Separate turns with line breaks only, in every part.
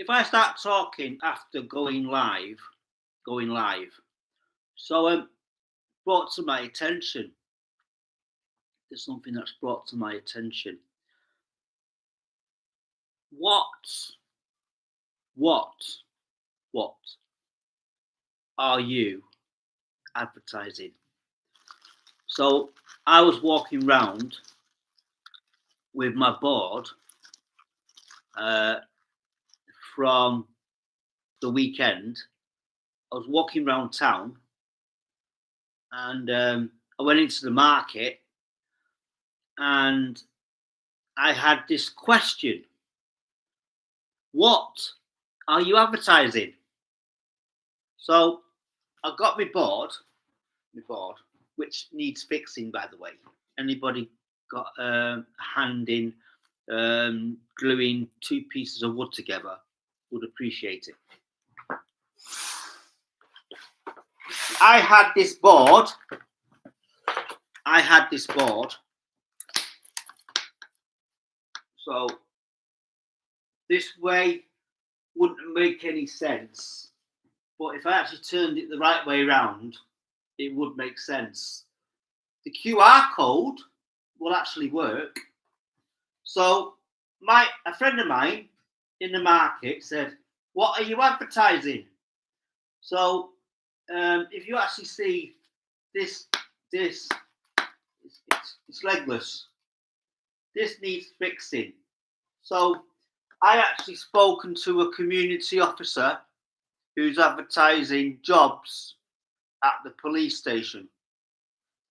if I start talking after going live. So brought to my attention. There's something that's brought to my attention. What what are you advertising? So I was walking round with my board from the weekend. I was walking around town, and I went into the market, and I had this question: what are you advertising? So I got my board, which needs fixing, by the way. Anybody got a hand in gluing two pieces of wood together? Would appreciate it. I had this board. So this way wouldn't make any sense. But if I actually turned it the right way around, it would make sense. The QR code will actually work. So a friend of mine in the market said, "What are you advertising?" So if you actually see this, it's legless. This needs fixing. So I actually spoken to a community officer who's advertising jobs at the police station.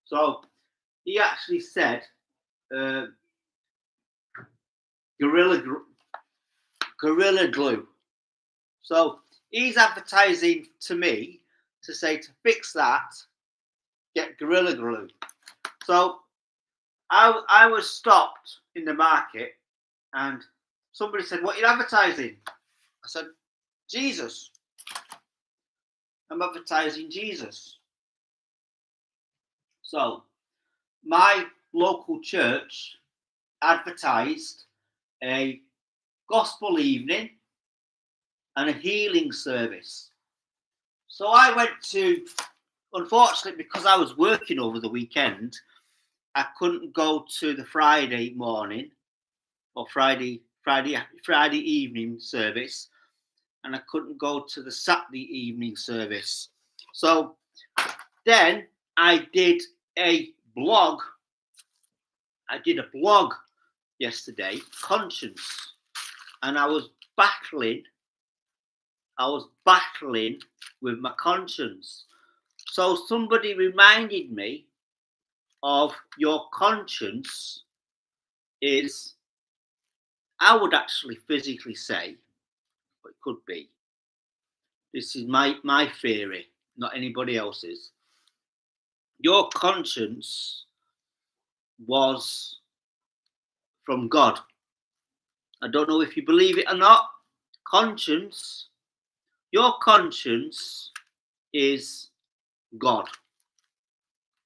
So he actually said gorilla glue. So he's advertising to me to say to fix that, get gorilla glue. So I was stopped in the market, and somebody said, "What are you advertising?" I said, "Jesus. I'm advertising Jesus." So my local church advertised a gospel evening and a healing service. So I went to, unfortunately, because I was working over the weekend, I couldn't go to the Friday morning or Friday evening service, and I couldn't go to the Saturday evening service. So then I did a blog. Yesterday, conscience, and I was battling with my conscience. So somebody reminded me of your conscience is, I would actually physically say, but it could be, this is my theory, not anybody else's. Your conscience was from God. I don't know if you believe it or not. Your conscience is God.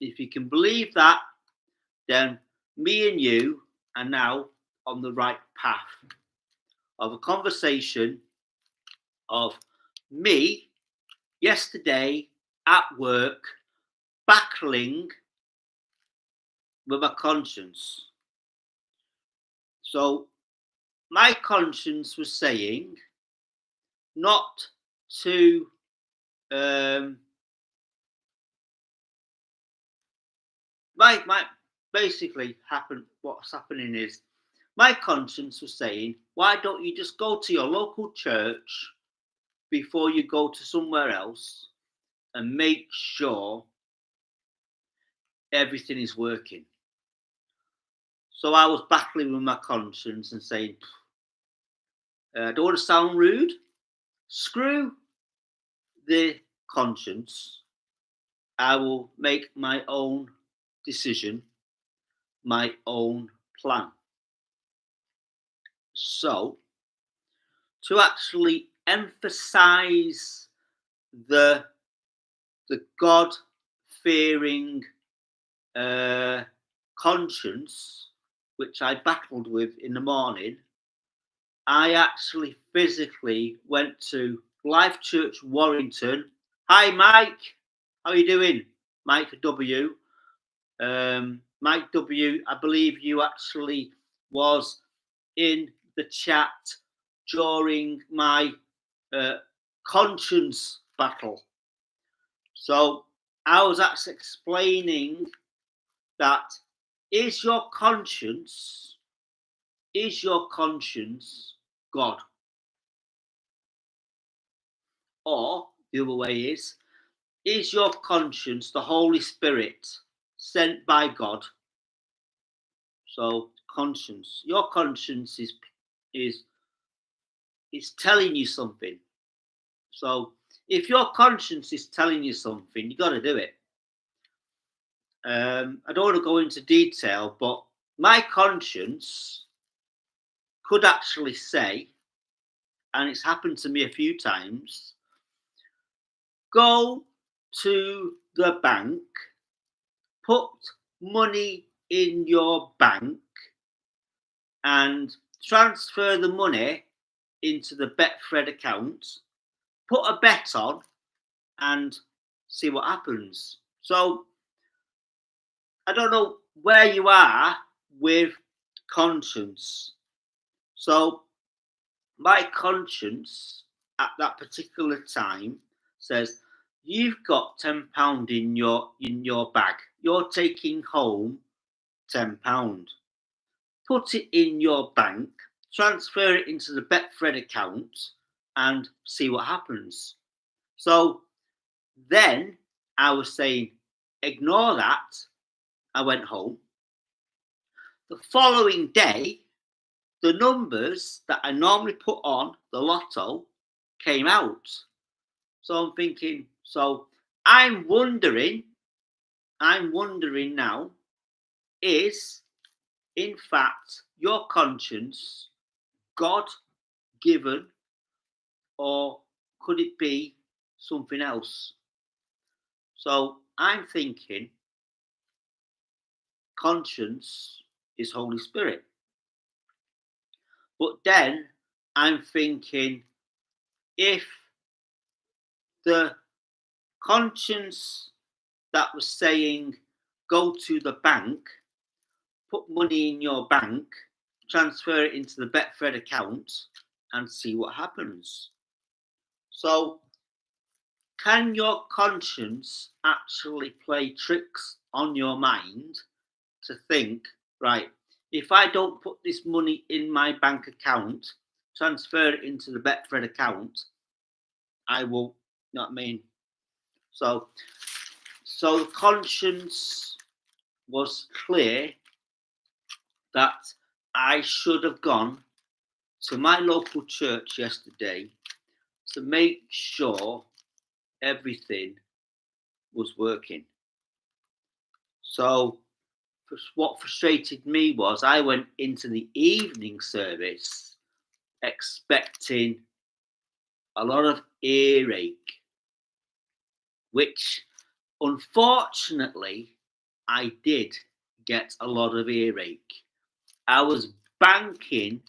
If you can believe that, then me and you are now on the right path of a conversation of me yesterday at work battling with my conscience. So my conscience was saying not to basically what's happening is my conscience was saying, why don't you just go to your local church before you go to somewhere else and make sure everything is working? So I was battling with my conscience and saying, I don't want to sound rude. Screw the conscience. I will make my own decision, my own plan. So to actually emphasize the God-fearing conscience, which I battled with in the morning, I actually physically went to Life Church Warrington. Hi, Mike. How are you doing? Mike W. Mike W, I believe you actually was in the chat during my conscience battle. So I was actually explaining that is your conscience God? Or the other way is your conscience the Holy Spirit sent by God? So conscience, your conscience is telling you something. So if your conscience is telling you something, you got to do it. I don't want to go into detail, but my conscience could actually say, and it's happened to me a few times, go to the bank, put money in your bank, and transfer the money into the Betfred account, put a bet on, and see what happens. So I don't know where you are with conscience. So my conscience at that particular time says you've got £10 in your bag. You're taking home £10. Put it in your bank, transfer it into the Betfred account, and see what happens. So then I was saying, ignore that. I went home. The following day, the numbers that I normally put on the lotto came out. So I'm thinking, so I'm wondering now, is in fact your conscience God given, or could it be something else? So I'm thinking conscience is Holy Spirit. But then I'm thinking, if the conscience that was saying go to the bank, put money in your bank, transfer it into the Betfred account, and see what happens. So can your conscience actually play tricks on your mind to think, right, if I don't put this money in my bank account, transfer it into the Betfred account, I will, you know what I mean? So the conscience was clear that I should have gone to my local church yesterday to make sure everything was working. So what frustrated me was I went into the evening service expecting a lot of earache, which unfortunately I did get a lot of earache. I was banking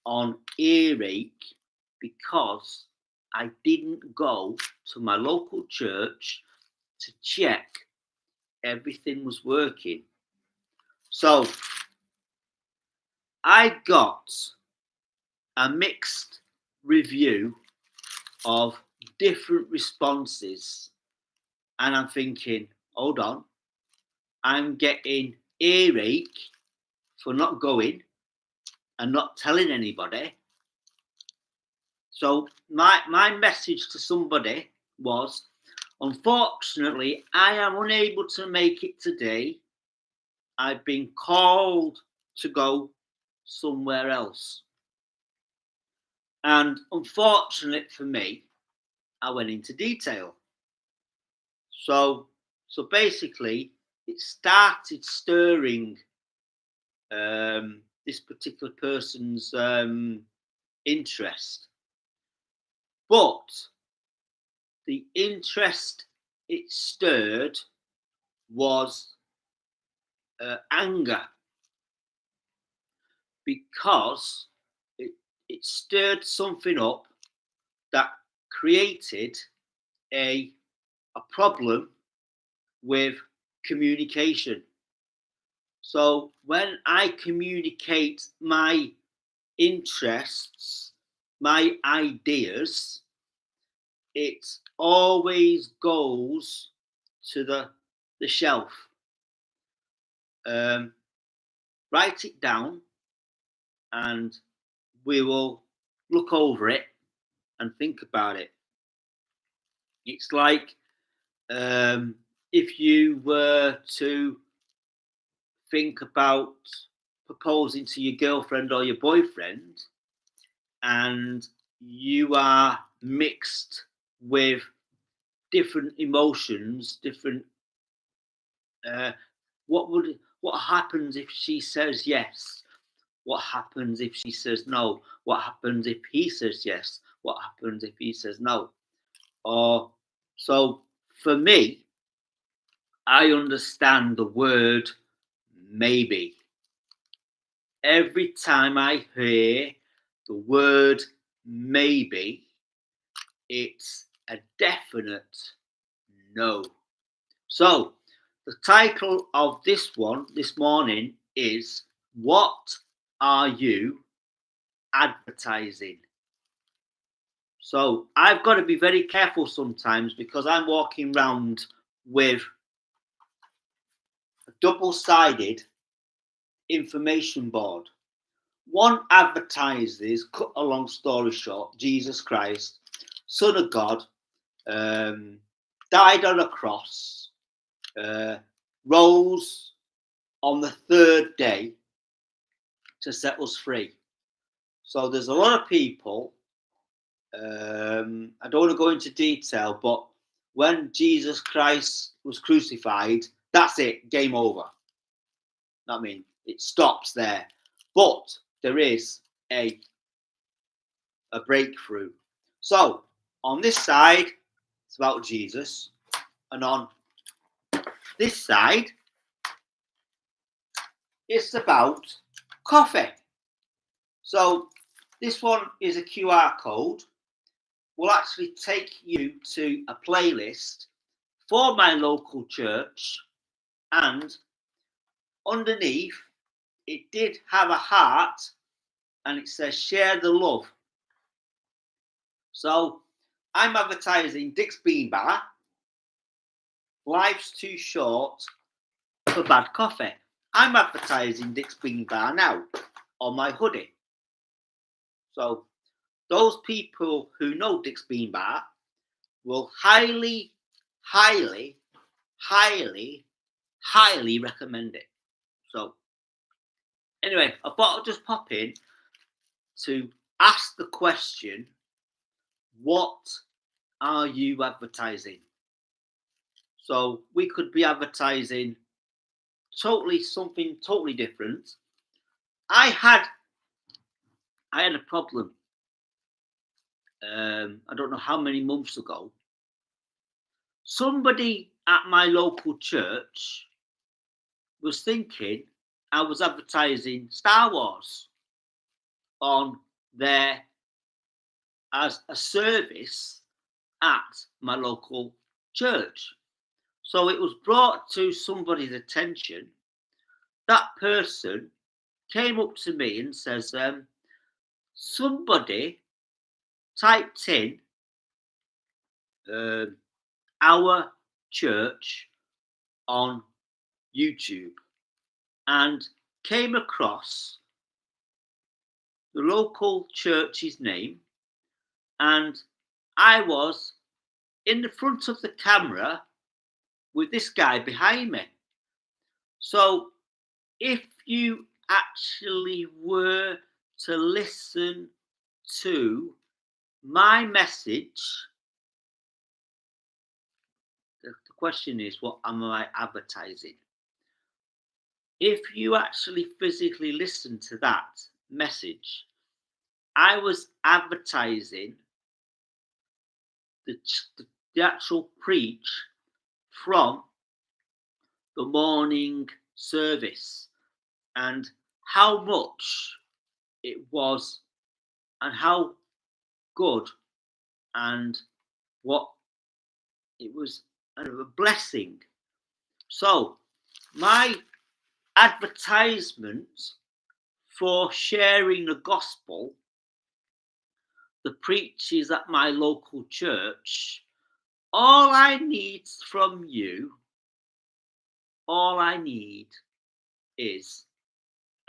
on earache because I didn't go to my local church to check everything was working. So I got a mixed review of different responses, and I'm thinking, hold on, I'm getting earache for not going and not telling anybody. So my message to somebody was, unfortunately, I am unable to make it today. I've been called to go somewhere else. And unfortunately for me, I went into detail. So basically, it started stirring this particular person's interest. But the interest it stirred was anger, because it it stirred something up that created a problem with communication. So when I communicate my interests, my ideas, it always goes to the shelf. Write it down and we will look over it and think about it. It's like if you were to think about proposing to your girlfriend or your boyfriend and you are mixed with different emotions, different what happens if she says yes? What happens if she says no? What happens if he says yes? What happens if he says no? Or so for me, I understand the word maybe. Every time I hear the word maybe, it's a definite no. So the title of this one this morning is What Are You Advertising? So I've got to be very careful sometimes because I'm walking around with a double-sided information board. One advertises, cut a long story short, Jesus Christ, Son of God, died on a cross, rose on the third day to set us free. So there's a lot of people, I don't want to go into detail, but when Jesus Christ was crucified, that's it, game over. I mean, it stops there. But there is a breakthrough. So on this side, it's about Jesus. And on this side, it's about coffee. So this one is a QR code. Will actually take you to a playlist for my local church, and underneath it did have a heart and it says share the love. So I'm advertising Dick's Bean Bar. Life's too short for bad coffee. I'm advertising Dick's Bean Bar now on my hoodie. So those people who know Dick's Bean Bar will highly, highly, highly, highly recommend it. So anyway, I thought I'd just pop in to ask the question, what are you advertising? So we could be advertising something totally different. I had a problem. I don't know how many months ago. Somebody at my local church was thinking I was advertising Star Wars on there as a service at my local church. So it was brought to somebody's attention. That person came up to me and says, somebody typed in our church on YouTube and came across the local church's name, and I was in the front of the camera with this guy behind me. So if you actually were to listen to my message, the question is, what am I advertising? If you actually physically listen to that message, I was advertising the actual preach from the morning service and how much it was and how good and what it was a blessing. So my advertisement for sharing the gospel, the preachers at my local church, all I need from you, all I need is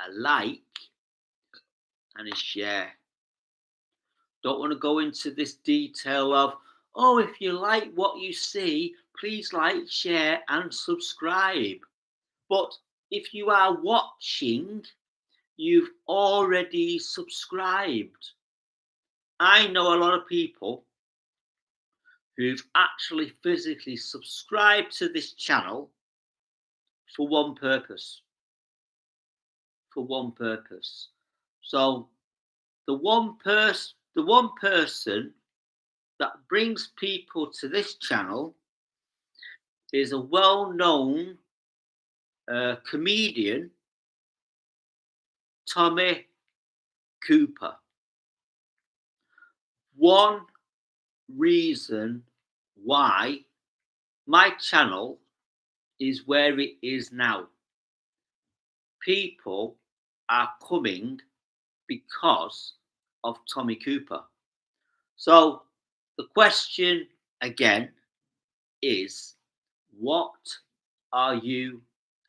a like and a share. Don't want to go into this detail of, oh, if you like what you see, please like, share, and subscribe. But if you are watching, you've already subscribed. I know a lot of people who've actually physically subscribed to this channel for one purpose. For one purpose. So the one person that brings people to this channel is a well-known comedian, Tommy Cooper. One reason why my channel is where it is now. People are coming because of Tommy Cooper. So the question again is, what are you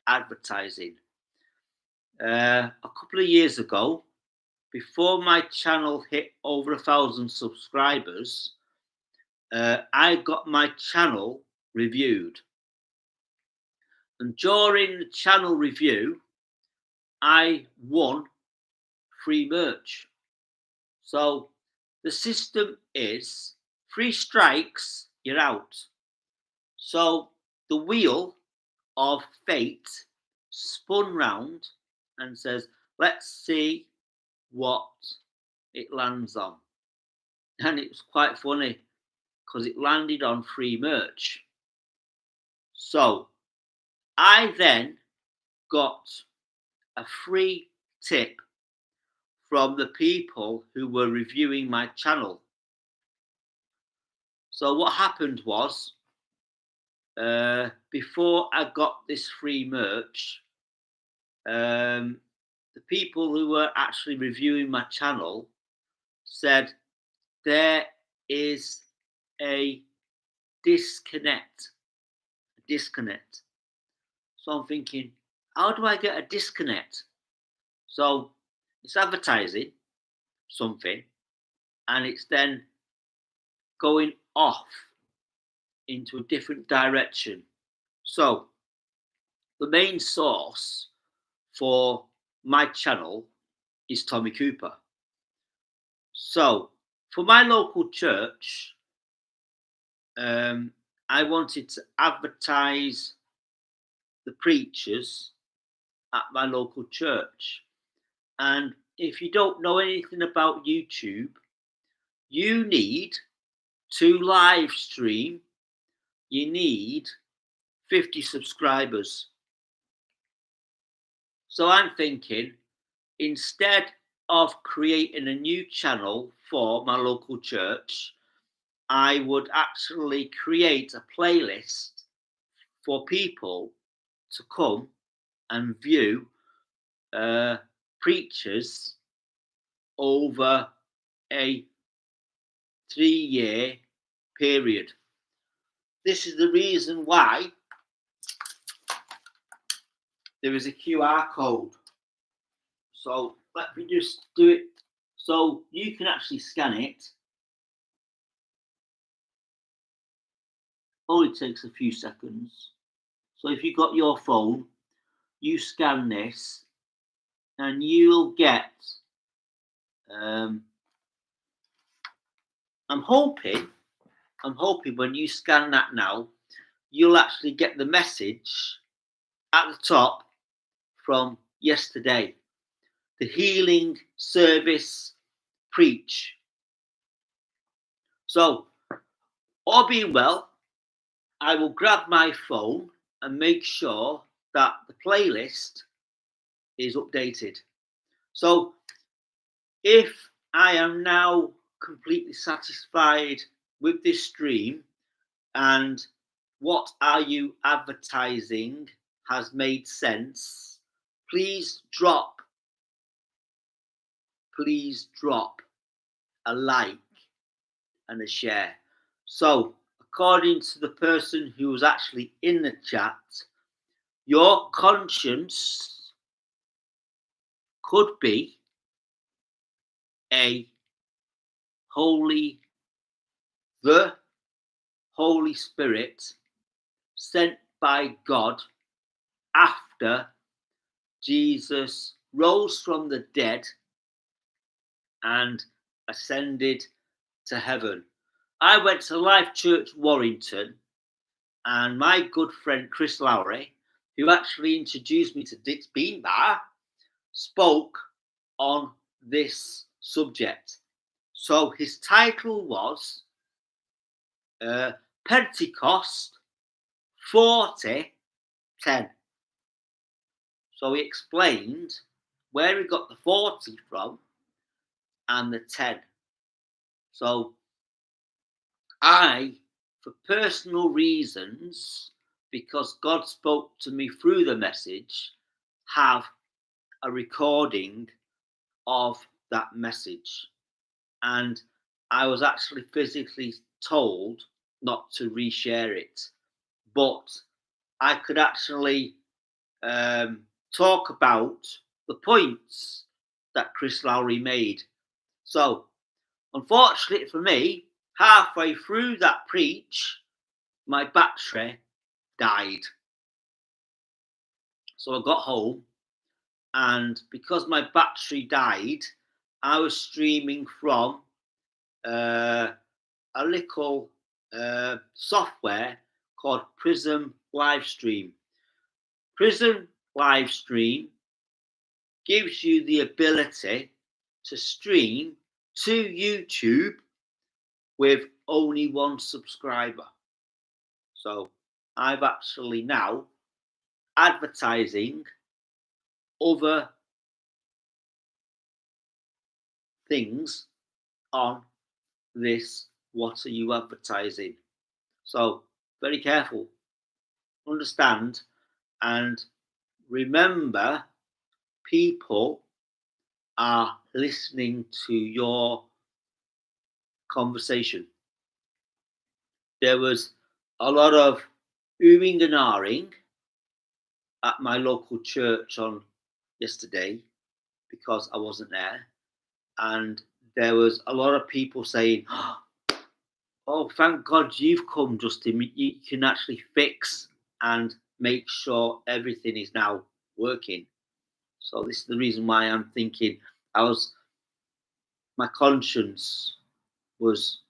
advertising? A couple of years ago, before my channel hit over 1,000 subscribers, I got my channel reviewed. And during the channel review, I won free merch. So the system is 3 strikes, you're out. So the wheel of fate spun round and says, let's see what it lands on. And it was quite funny because it landed on free merch. So I then got a free tip from the people who were reviewing my channel. So what happened was, before I got this free merch, the people who were actually reviewing my channel said there is a disconnect. So I'm thinking, how do I get a disconnect? So it's advertising something and it's then going off into a different direction. So the main source for my channel is Tommy Cooper. So for my local church, I wanted to advertise the preachers at my local church. And if you don't know anything about YouTube, you need to live stream. You need 50 subscribers. So I'm thinking, instead of creating a new channel for my local church, I would actually create a playlist for people to come and view preachers over a 3-year period. This is the reason why there is a QR code. So let me just do it so you can actually scan it. Only takes a few seconds. So if you've got your phone, you scan this and you'll get, I'm hoping when you scan that now, you'll actually get the message at the top from yesterday. The healing service preach. So, all being well, I will grab my phone and make sure that the playlist is updated. So if I am now completely satisfied with this stream, and what are you advertising has made sense. Please drop a like and a share. So, according to the person who was actually in the chat, your conscience could be the Holy Spirit sent by God after Jesus rose from the dead and ascended to heaven. I went to Life Church Warrington, and my good friend Chris Lowry, who actually introduced me to Dick's Bean Bar, spoke on this subject. So his title was Pentecost 40:10. So he explained where he got the 40 from and the 10. So I, for personal reasons, because God spoke to me through the message, have a recording of that message. And I was actually physically told not to reshare it, but I could actually talk about the points that Chris Lowry made. So, unfortunately for me, halfway through that preach, my battery died. So I got home, and because my battery died, I was streaming from a little software called Prism Livestream. Prism Livestream gives you the ability to stream to YouTube with only one subscriber. So I've actually now advertising other things on this. What are you advertising? So very careful, understand, and remember, people are listening to your conversation. There was a lot of oohing and ahhing at my local church on yesterday because I wasn't there, and there was a lot of people saying, "Oh, thank God you've come, Justin. You can actually fix and make sure everything is now working." So this is the reason why I'm thinking my conscience was,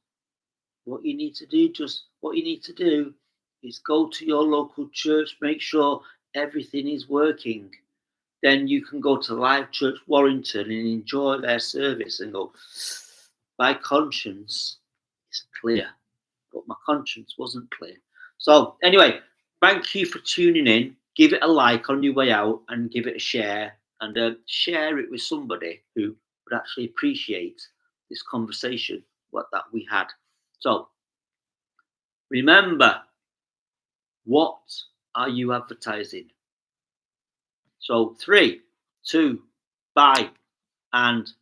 what you need to do is go to your local church, make sure everything is working. Then you can go to Live Church Warrington and enjoy their service and go, my conscience is clear. But my conscience wasn't clear. So anyway, thank you for tuning in. Give it a like on your way out and give it a share, and share it with somebody who would actually appreciate this conversation that we had. So remember, what are you advertising? So 3, 2, bye, and